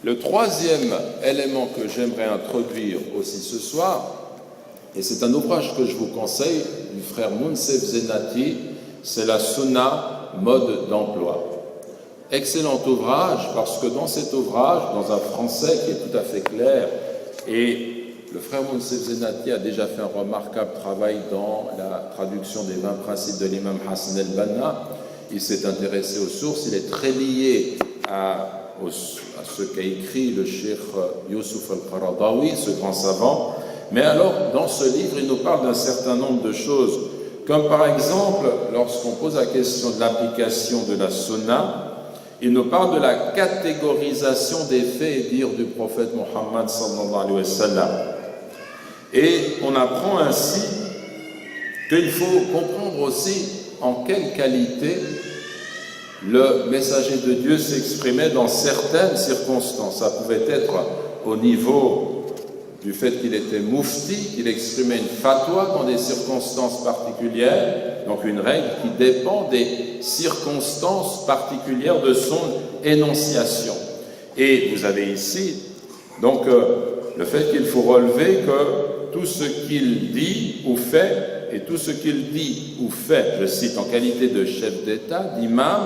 Le troisième élément que j'aimerais introduire aussi ce soir, et c'est un ouvrage que je vous conseille du frère Mounsef Zenati, c'est la Sunna, mode d'emploi. Excellent ouvrage, parce que dans cet ouvrage, dans un français qui est tout à fait clair, et le frère Mounsef Zenati a déjà fait un remarquable travail dans la traduction des 20 principes de l'imam Hassan el-Banna. Il s'est intéressé aux sources, il est très lié à ce qu'a écrit le cheikh Youssouf al-Qaradawi, ce grand savant. Mais alors, dans ce livre, il nous parle d'un certain nombre de choses, comme par exemple, lorsqu'on pose la question de l'application de la sunna, il nous parle de la catégorisation des faits et dires du prophète Mohammed sallallahu alayhi wa sallam. Et on apprend ainsi qu'il faut comprendre aussi en quelle qualité le messager de Dieu s'exprimait dans certaines circonstances. Ça pouvait être au niveau du fait qu'il était moufti, qu'il exprimait une fatwa dans des circonstances particulières, donc une règle qui dépend des circonstances particulières de son énonciation. Et vous avez ici, donc, le fait qu'il faut relever que tout ce qu'il dit ou fait, et tout ce qu'il dit ou fait, je cite, en qualité de chef d'État, d'imam,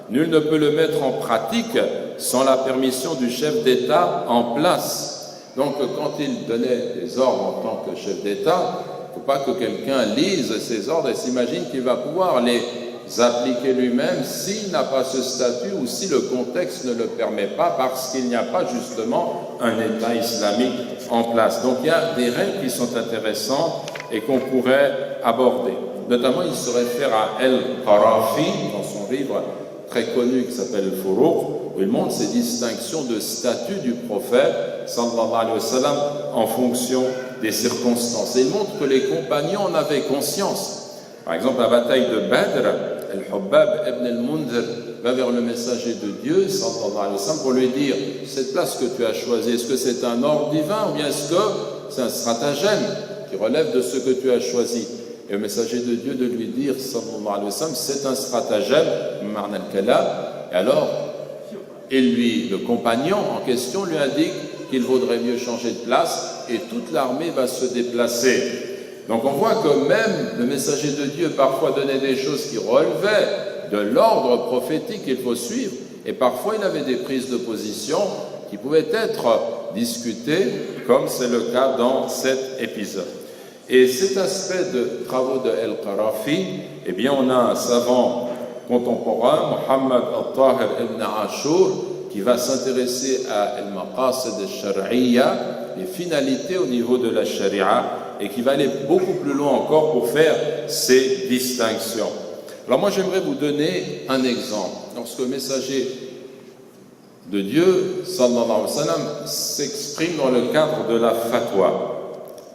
nul ne peut le mettre en pratique sans la permission du chef d'État en place. Donc, quand il donnait des ordres en tant que chef d'État, il ne faut pas que quelqu'un lise ces ordres et s'imagine qu'il va pouvoir les appliquer lui-même s'il n'a pas ce statut ou si le contexte ne le permet pas, parce qu'il n'y a pas justement un État islamique en place. Donc, il y a des règles qui sont intéressantes et qu'on pourrait aborder. Notamment, il se réfère à El-Qarafi dans son livre très connu qui s'appelle le Furuq, où il montre ces distinctions de statut du prophète sallallahu alayhi wa sallam en fonction des circonstances. Et il montre que les compagnons en avaient conscience. Par exemple, la bataille de Badr, Al-Hubbab ibn al-Mundhir va vers le messager de Dieu sallallahu alayhi wa sallam pour lui dire: cette place que tu as choisie, est-ce que c'est un ordre divin ou bien est-ce que c'est un stratagème qui relève de ce que tu as choisi? Et le messager de Dieu de lui dire, sallallahu alayhi wa sallam, c'est un stratagème, ma'na al-kalam. Et alors, le compagnon en question lui indique qu'il vaudrait mieux changer de place et toute l'armée va se déplacer. Donc on voit que même le messager de Dieu parfois donnait des choses qui relevaient de l'ordre prophétique qu'il faut suivre, et parfois il avait des prises de position qui pouvaient être discutées, comme c'est le cas dans cet épisode. Et cet aspect de travaux de El-Qarafi, eh bien, on a un savant contemporain, Mohammed al-Tahir ibn Ashur, qui va s'intéresser à al-Maqasid al-Shar'iyya, les finalités au niveau de la Sharia, et qui va aller beaucoup plus loin encore pour faire ces distinctions. Alors moi, j'aimerais vous donner un exemple. Lorsque le messager de Dieu, sallallahu alayhi wa sallam, s'exprime dans le cadre de la fatwa.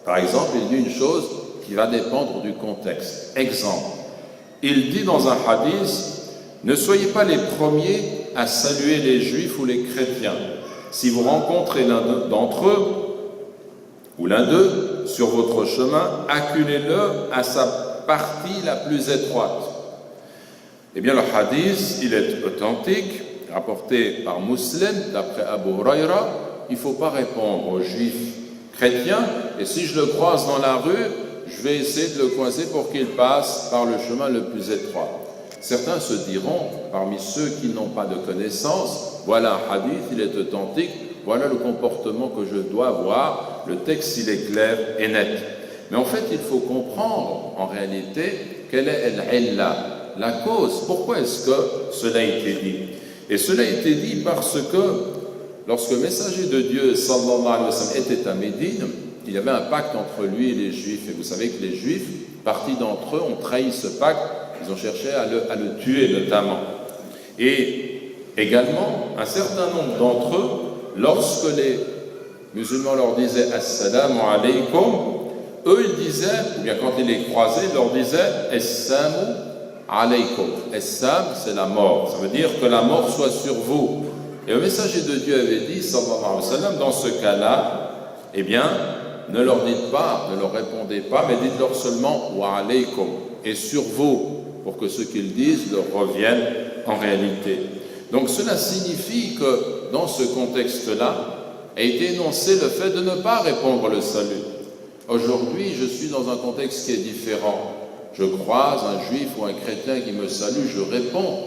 Par exemple, il dit une chose qui va dépendre du contexte. Exemple, il dit dans un hadith: ne soyez pas les premiers à saluer les juifs ou les chrétiens. Si vous rencontrez l'un d'entre eux, ou l'un d'eux, sur votre chemin, acculez-le à sa partie la plus étroite. Eh bien, le hadith, il est authentique, rapporté par Muslim, d'après Abu Huraira. Il ne faut pas répondre aux juifs chrétien, et si je le croise dans la rue, je vais essayer de le coincer pour qu'il passe par le chemin le plus étroit. Certains se diront, parmi ceux qui n'ont pas de connaissance, voilà un hadith, il est authentique, voilà le comportement que je dois avoir, le texte il est clair et net. Mais en fait, il faut comprendre en réalité quelle est la cause, pourquoi est-ce que cela a été dit. Et cela a été dit parce que lorsque le messager de Dieu, sallallahu alayhi wa sallam, était à Médine, il y avait un pacte entre lui et les Juifs. Et vous savez que les Juifs, partie d'entre eux, ont trahi ce pacte. Ils ont cherché à le tuer notamment. Et également, un certain nombre d'entre eux, lorsque les musulmans leur disaient « Assalamu alaykum », eux, ils disaient, ou bien quand ils les croisaient, ils leur disaient « Assalamu alaykum ». « Assam », c'est la mort. Ça veut dire que la mort soit sur vous. Et le messager de Dieu avait dit, sallallahu alayhi wa sallam, dans ce cas-là, eh bien, ne leur dites pas, ne leur répondez pas, mais dites-leur seulement « wa alaykum » et sur vous, pour que ce qu'ils disent leur revienne en réalité. Donc cela signifie que dans ce contexte-là, a été énoncé le fait de ne pas répondre le salut. Aujourd'hui, je suis dans un contexte qui est différent. Je croise un juif ou un chrétien qui me salue, je réponds.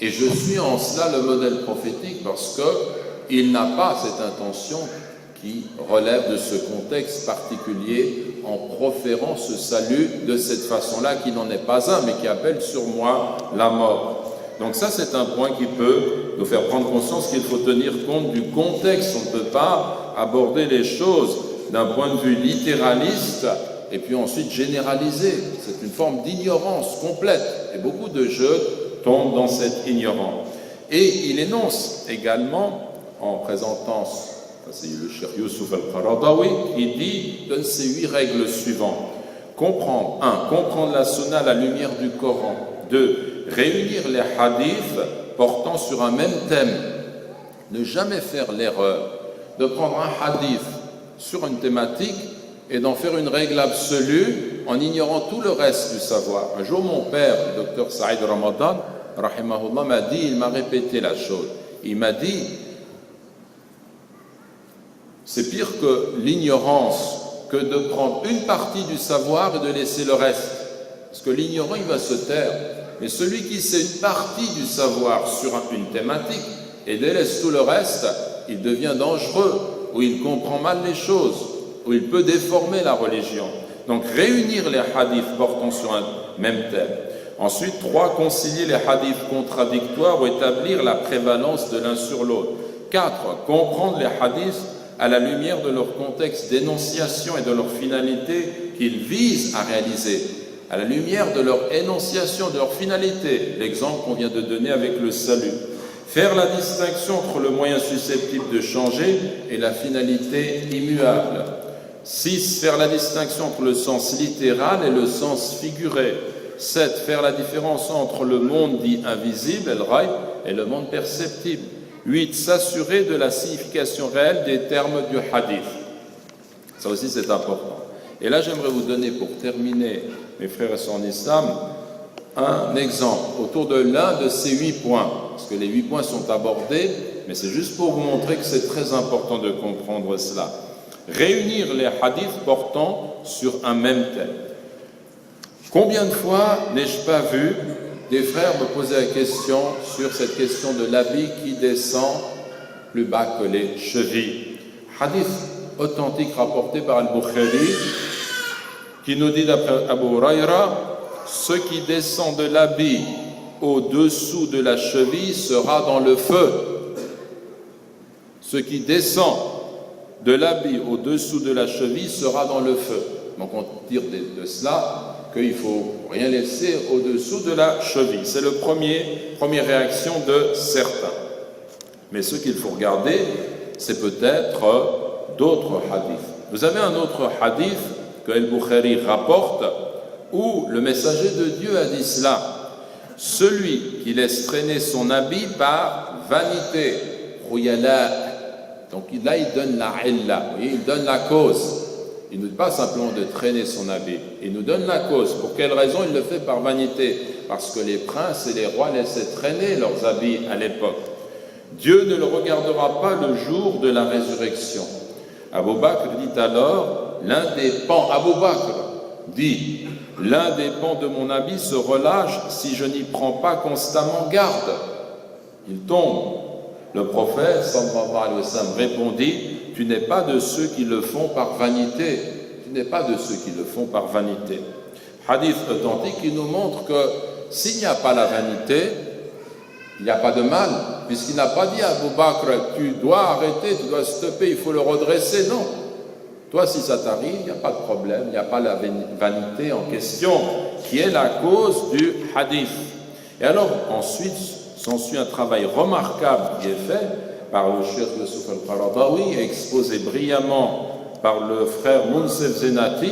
Et je suis en cela le modèle prophétique parce qu'il n'a pas cette intention qui relève de ce contexte particulier en proférant ce salut de cette façon-là, qui n'en est pas un, mais qui appelle sur moi la mort. Donc ça, c'est un point qui peut nous faire prendre conscience qu'il faut tenir compte du contexte. On ne peut pas aborder les choses d'un point de vue littéraliste et puis ensuite généraliser. C'est une forme d'ignorance complète. Et beaucoup de jeunes tombent dans cette ignorance. Et il énonce également, en présentant, c'est le Cheikh Youssouf al-Qaradawi, qui donne ces 8 règles suivantes. Comprendre. 1. Comprendre la sunna à la lumière du Coran. 2. Réunir les hadiths portant sur un même thème. Ne jamais faire l'erreur de prendre un hadith sur une thématique et d'en faire une règle absolue en ignorant tout le reste du savoir. Un jour, mon père, le docteur Saïd Ramadan, rahimahullah, m'a dit, il m'a répété la chose. Il m'a dit, c'est pire que l'ignorance, que de prendre une partie du savoir et de laisser le reste. Parce que l'ignorant, il va se taire. Mais celui qui sait une partie du savoir sur une thématique et délaisse tout le reste, il devient dangereux, ou il comprend mal les choses, ou il peut déformer la religion. Donc réunir les hadiths portant sur un même thème. Ensuite, 3, concilier les hadiths contradictoires ou établir la prévalence de l'un sur l'autre. 4, comprendre les hadiths à la lumière de leur contexte d'énonciation et de leur finalité qu'ils visent à réaliser, à la lumière de leur énonciation, de leur finalité, l'exemple qu'on vient de donner avec le salut. Faire la distinction entre le moyen susceptible de changer et la finalité immuable. 6. Faire la distinction entre le sens littéral et le sens figuré. 7. Faire la différence entre le monde dit invisible, el-ghaib, et le monde perceptible. 8. S'assurer de la signification réelle des termes du hadith. Ça aussi c'est important. Et là j'aimerais vous donner pour terminer, mes frères et sœurs en islam, un exemple autour de l'un de ces 8 points. Parce que les 8 points sont abordés, mais c'est juste pour vous montrer que c'est très important de comprendre cela. Réunir les hadiths portant sur un même thème. Combien de fois n'ai-je pas vu des frères me poser la question sur cette question de l'habit qui descend plus bas que les chevilles. Hadith authentique rapporté par Al-Bukhari qui nous dit d'après Abu Huraira, ce qui descend de l'habit au-dessous de la cheville sera dans le feu. Ce qui descend de l'habit au-dessous de la cheville sera dans le feu. Donc on tire de cela qu'il ne faut rien laisser au-dessous de la cheville. C'est la première réaction de certains. Mais ce qu'il faut regarder, c'est peut-être d'autres hadiths. Vous avez un autre hadith que Al-Bukhari rapporte où le messager de Dieu a dit cela. Celui qui laisse traîner son habit par vanité, khuyala. Donc là, il donne la illa, il donne la cause. Il ne dit pas simplement de traîner son habit, il nous donne la cause. Pour quelle raison il le fait par vanité? Parce que les princes et les rois laissaient traîner leurs habits à l'époque. Dieu ne le regardera pas le jour de la résurrection. Abu Bakr dit alors, l'un des pans, Abu Bakr dit, l'un des pans de mon habit se relâche si je n'y prends pas constamment garde. Il tombe. Le prophète, sallallahu alayhi wa sallam, répondit, tu n'es pas de ceux qui le font par vanité. Tu n'es pas de ceux qui le font par vanité. Hadith authentique qui nous montre que s'il n'y a pas la vanité, il n'y a pas de mal, puisqu'il n'a pas dit à Abu Bakr, tu dois arrêter, tu dois stopper, il faut le redresser. Non. Toi, si ça t'arrive, il n'y a pas de problème, il n'y a pas la vanité en question, qui est la cause du hadith. Et alors, ensuite, s'ensuit un travail remarquable qui est fait par le Cheikh Youssouf al-Qaradawi, exposé brillamment par le frère Mounsef Zenati,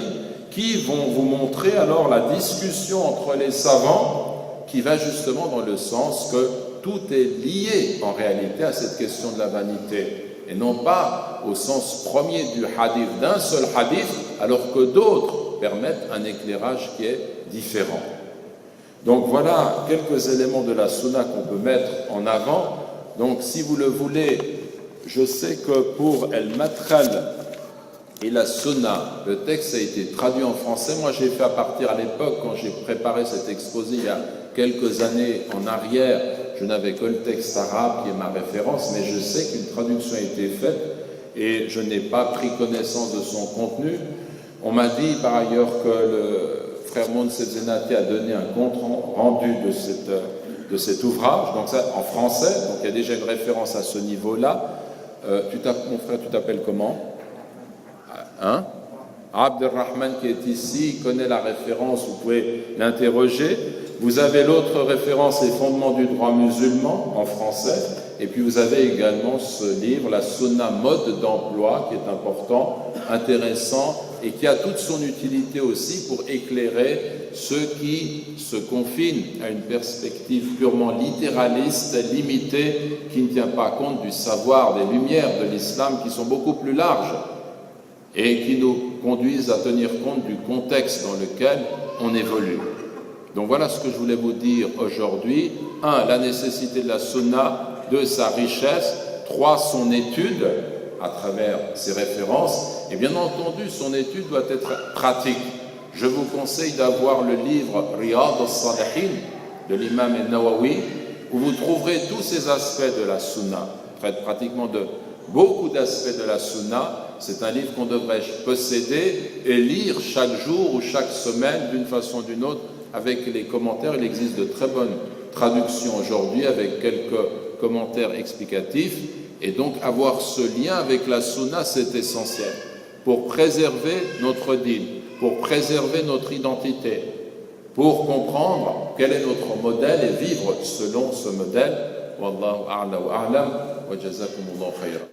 qui vont vous montrer alors la discussion entre les savants qui va justement dans le sens que tout est lié en réalité à cette question de la vanité et non pas au sens premier du hadith, d'un seul hadith, alors que d'autres permettent un éclairage qui est différent. Donc voilà quelques éléments de la sunna qu'on peut mettre en avant. Donc si vous le voulez, je sais que pour El Matral et la Sunna, le texte a été traduit en français. Moi, j'ai fait à partir à l'époque, quand j'ai préparé cet exposé il y a quelques années en arrière, je n'avais que le texte arabe qui est ma référence, mais je sais qu'une traduction a été faite et je n'ai pas pris connaissance de son contenu. On m'a dit par ailleurs que le frère Monsef Zenati a donné un compte rendu de cet ouvrage, donc ça en français, donc il y a déjà une référence à ce niveau-là. Mon frère, tu t'appelles comment? Hein? Abdelrahman qui est ici, connaît la référence, vous pouvez l'interroger. Vous avez l'autre référence, les fondements du droit musulman, en français. Et puis vous avez également ce livre, la Sunna mode d'emploi, qui est important, intéressant, et qui a toute son utilité aussi pour éclairer ceux qui se confinent à une perspective purement littéraliste, limitée, qui ne tient pas compte du savoir, des lumières de l'islam, qui sont beaucoup plus larges, et qui nous conduisent à tenir compte du contexte dans lequel on évolue. Donc voilà ce que je voulais vous dire aujourd'hui. 1. La nécessité de la sunna. 2. Sa richesse. 3. Son étude à travers ses références. Et bien entendu, son étude doit être pratique. Je vous conseille d'avoir le livre Riyad al-Salihin de l'imam al-Nawawi, où vous trouverez tous ces aspects de la sunna. Il traite pratiquement de beaucoup d'aspects de la sunna. C'est un livre qu'on devrait posséder et lire chaque jour ou chaque semaine d'une façon ou d'une autre avec les commentaires. Il existe de très bonnes traductions aujourd'hui avec quelques commentaires explicatifs. Et donc avoir ce lien avec la sunna, c'est essentiel pour préserver notre dîn, pour préserver notre identité, pour comprendre quel est notre modèle et vivre selon ce modèle. Wallahu a'la wa a'lam wa jazakumullahu khayran.